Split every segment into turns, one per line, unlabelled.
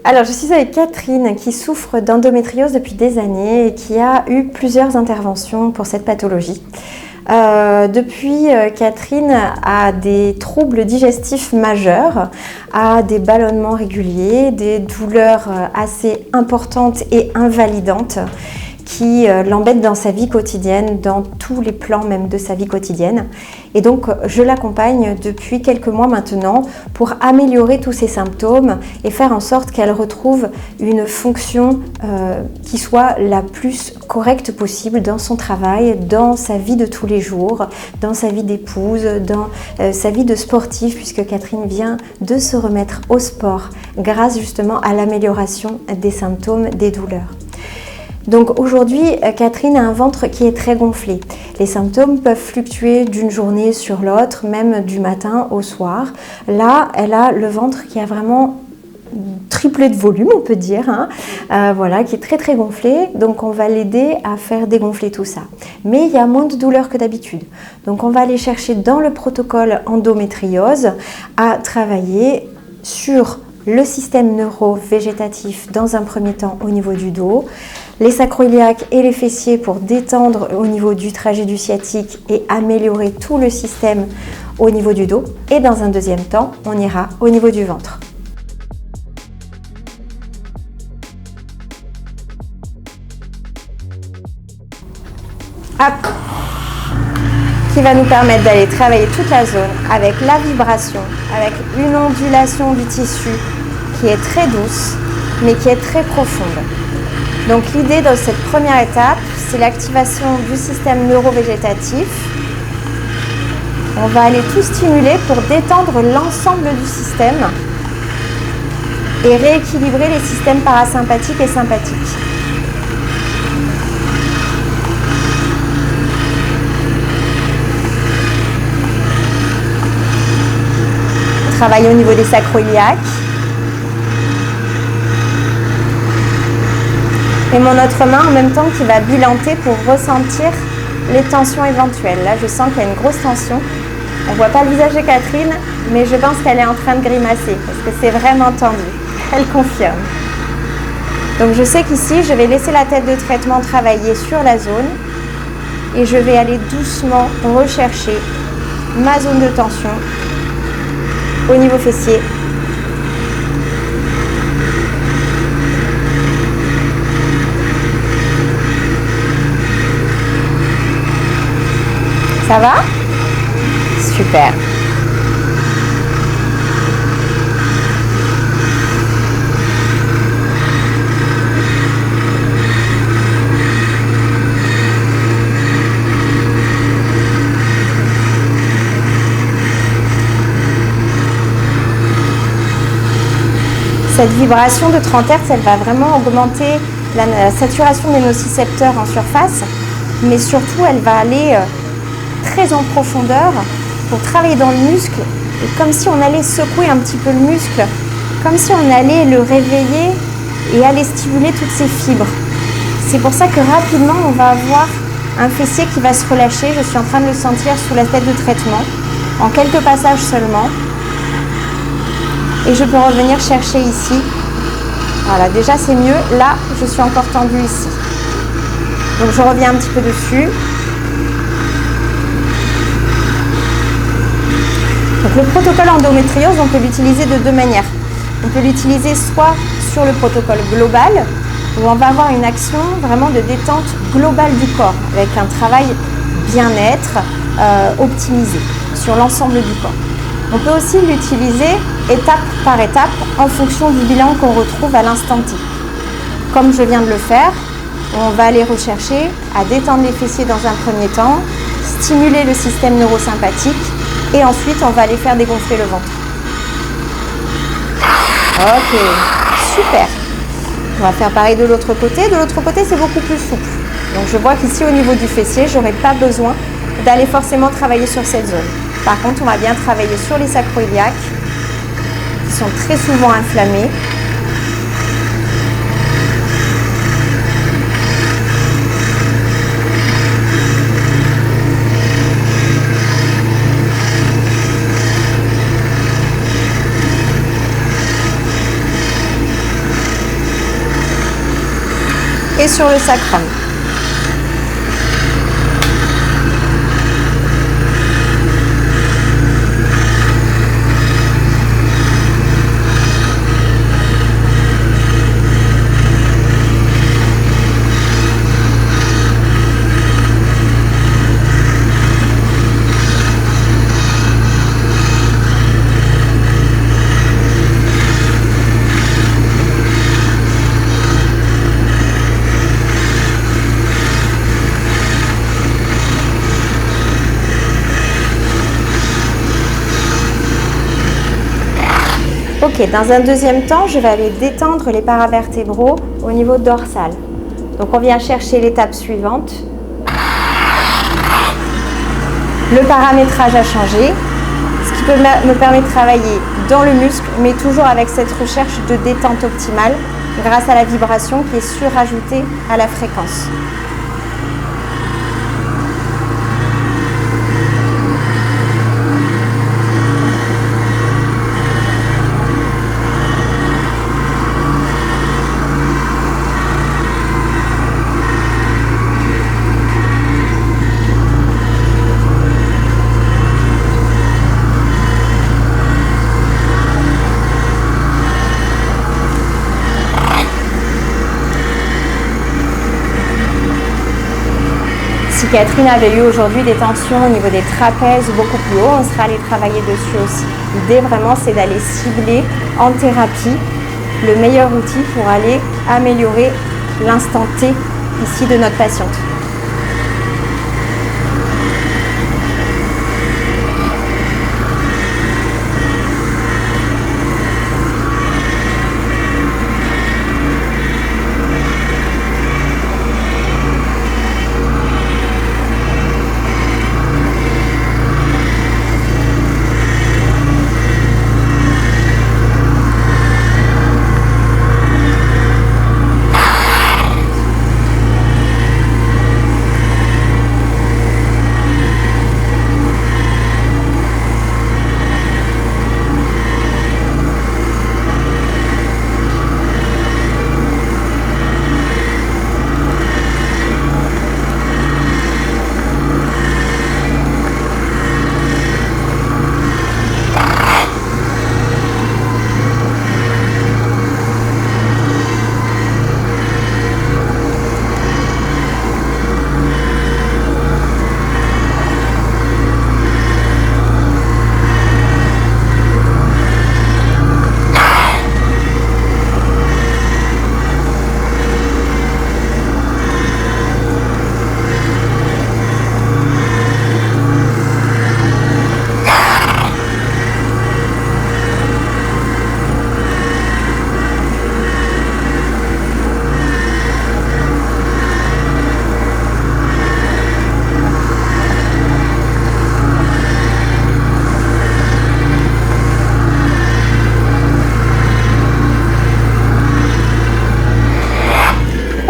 Alors, je suis avec Catherine qui souffre d'endométriose depuis des années et qui a eu plusieurs interventions pour cette pathologie. Depuis, Catherine a des troubles digestifs majeurs, a des ballonnements réguliers, des douleurs assez importantes et invalidantes qui l'embêtent dans sa vie quotidienne, dans tous les plans même de sa vie quotidienne. Et donc, je l'accompagne depuis quelques mois maintenant pour améliorer tous ces symptômes et faire en sorte qu'elle retrouve une fonction qui soit la plus correcte possible dans son travail, dans sa vie de tous les jours, dans sa vie d'épouse, dans sa vie de sportive, puisque Catherine vient de se remettre au sport grâce justement à l'amélioration des symptômes, des douleurs. Donc aujourd'hui, Catherine a un ventre qui est très gonflé. Les symptômes peuvent fluctuer d'une journée sur l'autre, même du matin au soir. Là, elle a le ventre qui a vraiment triplé de volume, on peut dire, voilà, qui est très très gonflé. Donc on va l'aider à faire dégonfler tout ça. Mais il y a moins de douleur que d'habitude. Donc on va aller chercher dans le protocole endométriose à travailler sur le système neuro-végétatif dans un premier temps au niveau du dos, les sacro-iliaques et les fessiers pour détendre au niveau du trajet du sciatique et améliorer tout le système au niveau du dos. Et dans un deuxième temps, on ira au niveau du ventre. Hop, qui va nous permettre d'aller travailler toute la zone avec la vibration, avec une ondulation du tissu qui est très douce, mais qui est très profonde. Donc l'idée dans cette première étape, c'est l'activation du système neurovégétatif. On va aller tout stimuler pour détendre l'ensemble du système et rééquilibrer les systèmes parasympathiques et sympathiques. Travailler au niveau des sacro-iliaques. Et mon autre main en même temps qui va bilanter pour ressentir les tensions éventuelles. Là, je sens qu'il y a une grosse tension. On ne voit pas le visage de Catherine, mais je pense qu'elle est en train de grimacer parce que c'est vraiment tendu. Elle confirme. Donc je sais qu'ici, je vais laisser la tête de traitement travailler sur la zone et je vais aller doucement rechercher ma zone de tension au niveau fessier. Ça va? Super. Cette vibration de 30 Hz, elle va vraiment augmenter la saturation des nocicepteurs en surface, mais surtout elle va aller très en profondeur pour travailler dans le muscle, et comme si on allait secouer un petit peu le muscle, comme si on allait le réveiller et aller stimuler toutes ses fibres. C'est pour ça que rapidement on va avoir un fessier qui va se relâcher. Je suis en train de le sentir sous la tête de traitement, en quelques passages seulement. Et je peux revenir chercher ici. Voilà, déjà c'est mieux. Là, je suis encore tendue ici. Donc je reviens un petit peu dessus. Donc le protocole endométriose, on peut l'utiliser de deux manières. On peut l'utiliser soit sur le protocole global, où on va avoir une action vraiment de détente globale du corps, avec un travail bien-être optimisé sur l'ensemble du corps. On peut aussi l'utiliser étape par étape en fonction du bilan qu'on retrouve à l'instant T. Comme je viens de le faire, on va aller rechercher à détendre les fessiers dans un premier temps, stimuler le système neurosympathique et ensuite on va aller faire dégonfler le ventre. Ok, super. On va faire pareil de l'autre côté. De l'autre côté, c'est beaucoup plus souple. Donc je vois qu'ici au niveau du fessier, je n'aurai pas besoin d'aller forcément travailler sur cette zone. Par contre, on va bien travailler sur les sacro-iliaques qui sont très souvent inflammés. et sur le sacrum. Ok, dans un deuxième temps, je vais aller détendre les paravertébraux au niveau dorsal. Donc on vient chercher l'étape suivante. Le paramétrage a changé, ce qui peut me permettre de travailler dans le muscle, mais toujours avec cette recherche de détente optimale grâce à la vibration qui est surajoutée à la fréquence. Si Catherine avait eu aujourd'hui des tensions au niveau des trapèzes ou beaucoup plus haut, on serait allé travailler dessus aussi. L'idée vraiment c'est d'aller cibler en thérapie le meilleur outil pour aller améliorer l'instant T ici de notre patiente.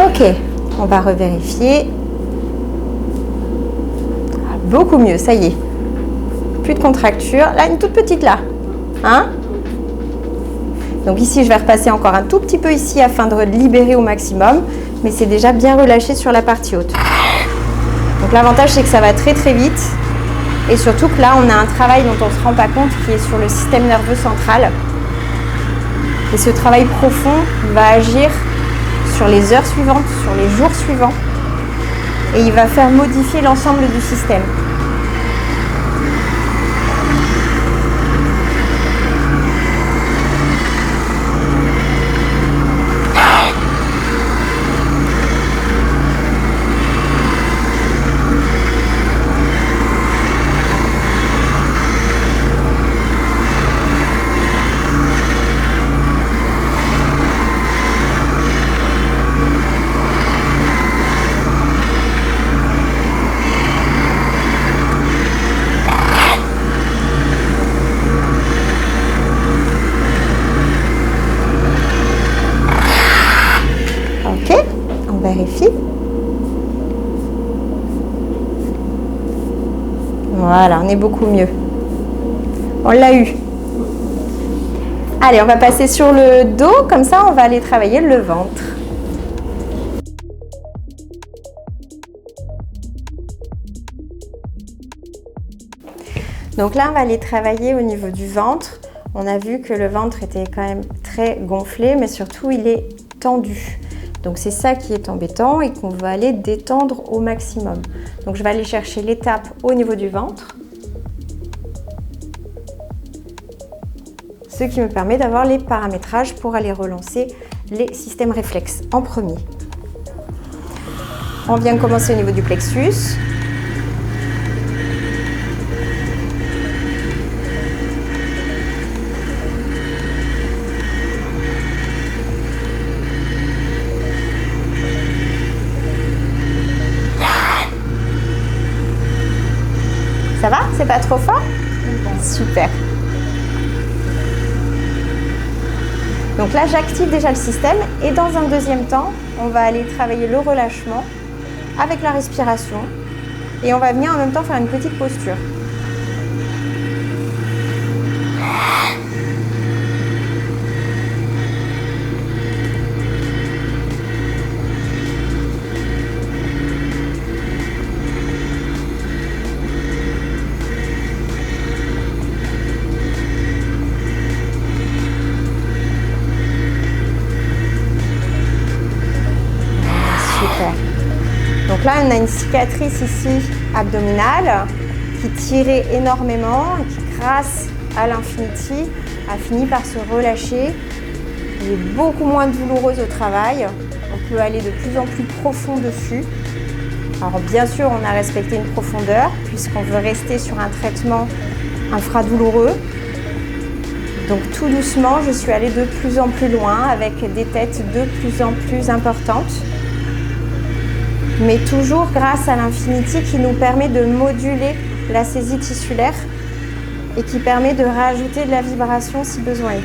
Ok, on va revérifier. Beaucoup mieux, ça y est. Plus de contracture. Là, une toute petite là. Hein? Donc ici, je vais repasser encore un tout petit peu ici afin de libérer au maximum. Mais c'est déjà bien relâché sur la partie haute. Donc l'avantage, c'est que ça va très très vite. Et surtout que là, on a un travail dont on ne se rend pas compte qui est sur le système nerveux central. Et ce travail profond va agir sur les heures suivantes, sur les jours suivants. Et il va faire modifier l'ensemble du système. Vérifie. Voilà, on est beaucoup mieux. On l'a eu. Allez, on va passer sur le dos, comme ça on va aller travailler le ventre. Donc là, on va aller travailler au niveau du ventre. On a vu que le ventre était quand même très gonflé, mais surtout il est tendu. Donc c'est ça qui est embêtant et qu'on va aller détendre au maximum. Donc je vais aller chercher l'étape au niveau du ventre, ce qui me permet d'avoir les paramétrages pour aller relancer les systèmes réflexes en premier. On vient commencer au niveau du plexus. Ça va? C'est pas trop fort? Super. Donc là, j'active déjà le système et dans un deuxième temps, on va aller travailler le relâchement avec la respiration et on va venir en même temps faire une petite posture. Donc là, on a une cicatrice ici abdominale qui tirait énormément et qui, grâce à l'Infinity, a fini par se relâcher. Elle est beaucoup moins douloureuse au travail. On peut aller de plus en plus profond dessus. Alors bien sûr, on a respecté une profondeur puisqu'on veut rester sur un traitement infradouloureux. Donc tout doucement, je suis allée de plus en plus loin avec des têtes de plus en plus importantes. Mais toujours grâce à l'Infinity qui nous permet de moduler la saisie tissulaire et qui permet de rajouter de la vibration si besoin est.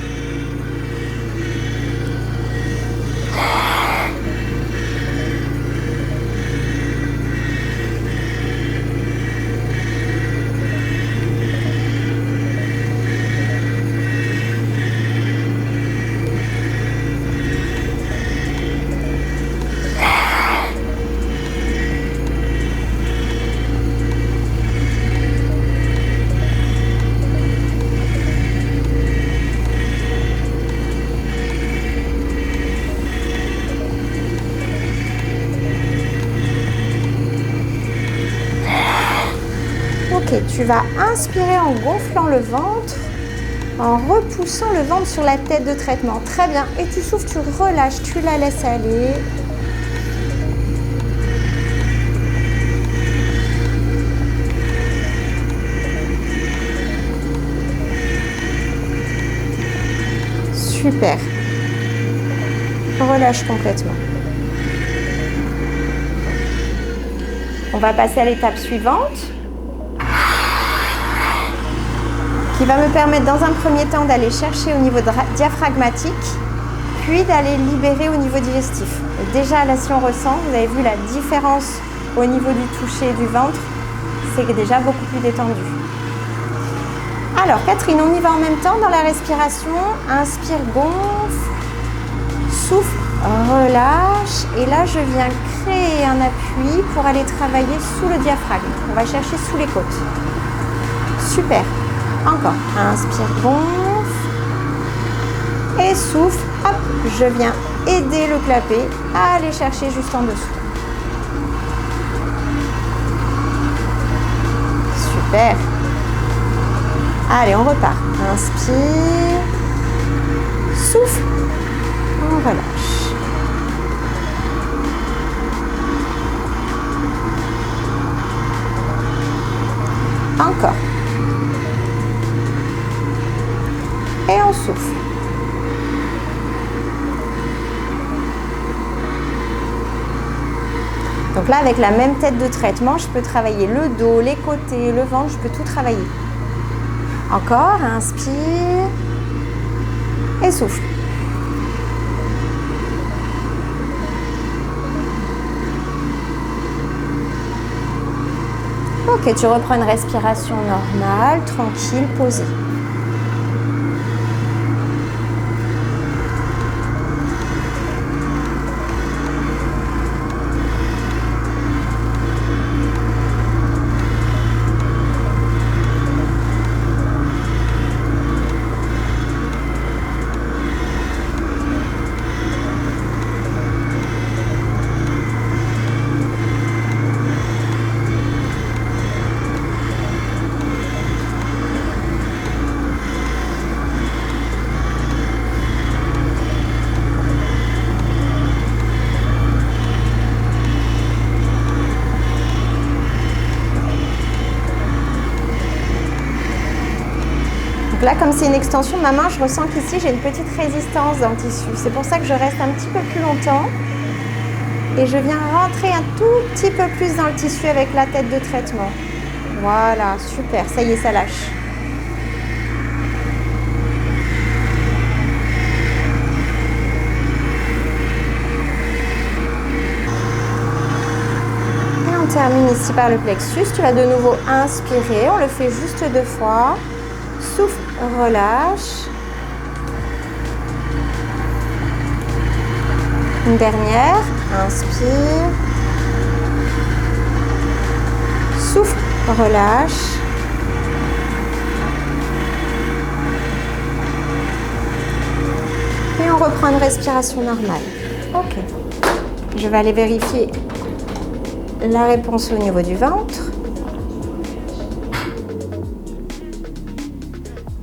Tu vas inspirer en gonflant le ventre, en repoussant le ventre sur la tête de traitement. Très bien. Et tu souffles, tu relâches, tu la laisses aller. Super. Relâche complètement. On va passer à l'étape suivante, qui va me permettre dans un premier temps d'aller chercher au niveau diaphragmatique, puis d'aller libérer au niveau digestif. Et déjà là, si on ressent, vous avez vu la différence au niveau du toucher du ventre, c'est déjà beaucoup plus détendu. Alors Catherine, on y va en même temps dans la respiration. Inspire, gonfle, souffle, relâche. Et là, je viens créer un appui pour aller travailler sous le diaphragme. On va chercher sous les côtes. Super. Encore, inspire, gonfle et souffle, hop, je viens aider le clapet à aller chercher juste en dessous. Super. Allez, on repart. Inspire, souffle, on relâche. Encore. Et on souffle. Donc là, avec la même tête de traitement, je peux travailler le dos, les côtés, le ventre, je peux tout travailler. Encore, inspire et souffle. Ok, tu reprends une respiration normale, tranquille, posée. Là, comme c'est une extension de ma main, je ressens qu'ici, j'ai une petite résistance dans le tissu. C'est pour ça que je reste un petit peu plus longtemps. Et je viens rentrer un tout petit peu plus dans le tissu avec la tête de traitement. Voilà, super, ça y est, ça lâche. Et on termine ici par le plexus. Tu vas de nouveau inspirer, on le fait juste 2 fois. Souffle, relâche. Une dernière, inspire. Souffle, relâche. Et on reprend une respiration normale. Ok. Je vais aller vérifier la réponse au niveau du ventre.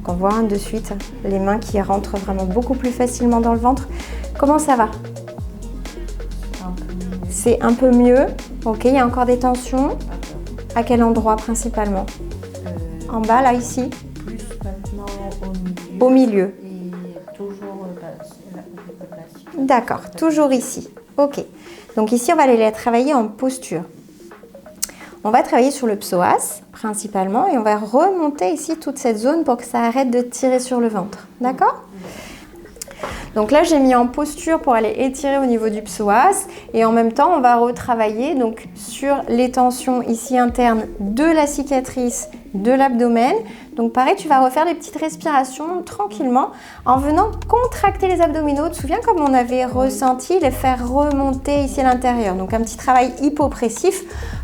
On voit de suite les mains qui rentrent vraiment beaucoup plus facilement dans le ventre. Comment ça va? C'est un peu mieux. Ok, il y a encore des tensions. À quel endroit principalement? En bas, là, ici?
Plus maintenant au milieu.
Au milieu.
Et toujours
D'accord, toujours ici. Ok. Donc ici, on va aller travailler en posture. On va travailler sur le psoas principalement et on va remonter ici toute cette zone pour que ça arrête de tirer sur le ventre. D'accord? Donc là, j'ai mis en posture pour aller étirer au niveau du psoas et en même temps, on va retravailler donc sur les tensions ici internes de la cicatrice, de l'abdomen. Donc pareil, tu vas refaire des petites respirations tranquillement en venant contracter les abdominaux. Tu te souviens comme on avait ressenti, les faire remonter ici à l'intérieur. Donc un petit travail hypopressif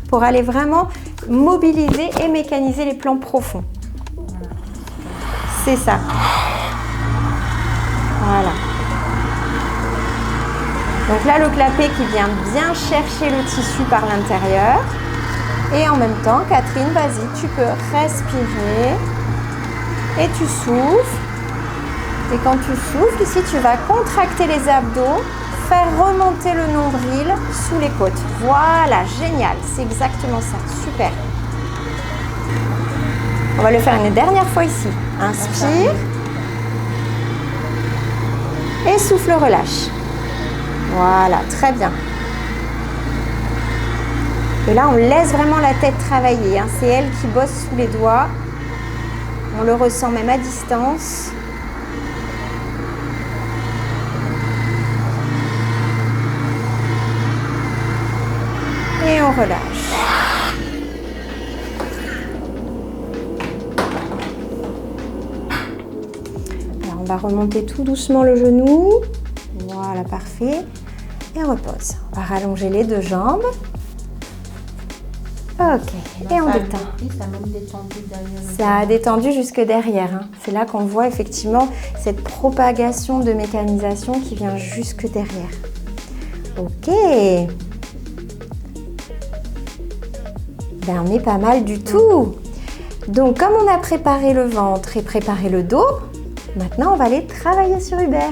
pour aller vraiment mobiliser et mécaniser les plans profonds. C'est ça. Voilà. Donc là, le clapet qui vient bien chercher le tissu par l'intérieur. Et en même temps, Catherine, vas-y, tu peux respirer. Et tu souffles. Et quand tu souffles, ici, tu vas contracter les abdos, faire remonter le nombril sous les côtes. Voilà, génial. C'est exactement ça. Super. On va le faire une dernière fois ici. Inspire. Et souffle, relâche. Voilà, très bien. Et là, on laisse vraiment la tête travailler. Hein. C'est elle qui bosse sous les doigts. On le ressent même à distance. Et on relâche. Alors, on va remonter tout doucement le genou. Voilà, parfait. Et on repose. On va rallonger les 2 jambes. Ok, et on détend.
Ça a même détendu derrière.
Ça a détendu jusque derrière. Hein. C'est là qu'on voit effectivement cette propagation de mécanisation qui vient jusque derrière. Ok. Ben, on est pas mal du tout. Donc, comme on a préparé le ventre et préparé le dos, maintenant on va aller travailler sur Hubert.